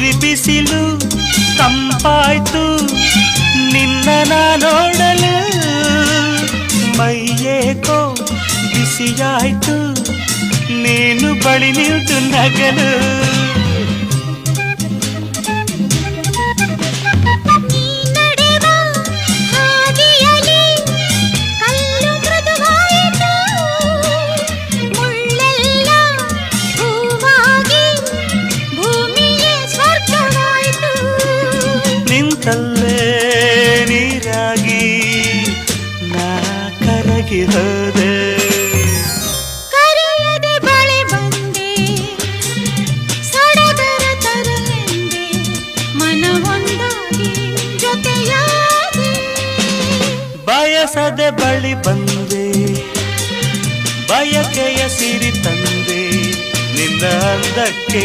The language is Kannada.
ಉರಿ ಬಿಸಿಲು ತಂಪಾಯ್ತು ನಿನ್ನ ನೋಡಲು ಮೈಯೇಕೋ ಬಿಸಿಯಾಯ್ತು ನೀನು ಬಳಿ ನಿಂತು ನಗಲು ನಿಂತಲ್ಲೇ ನೀರಾಗಿ ನಾ ಕರಗಿ ಹೋದೆ ಕರೆಯದೆ ಬಳಿ ಬಂದೆ ಸಡಗರ ತರಲೆಂದೆ ಮನ ಒಂದಾಗಿ ಜೊತೆಯಾಗಿ ಬಯಸದೆ ಬಳಿ ಬಂದೆ ಬಯಕೆಯ ಸಿರಿ ತಂದೆ ನಿನ್ನ ಅಂದಕ್ಕೆ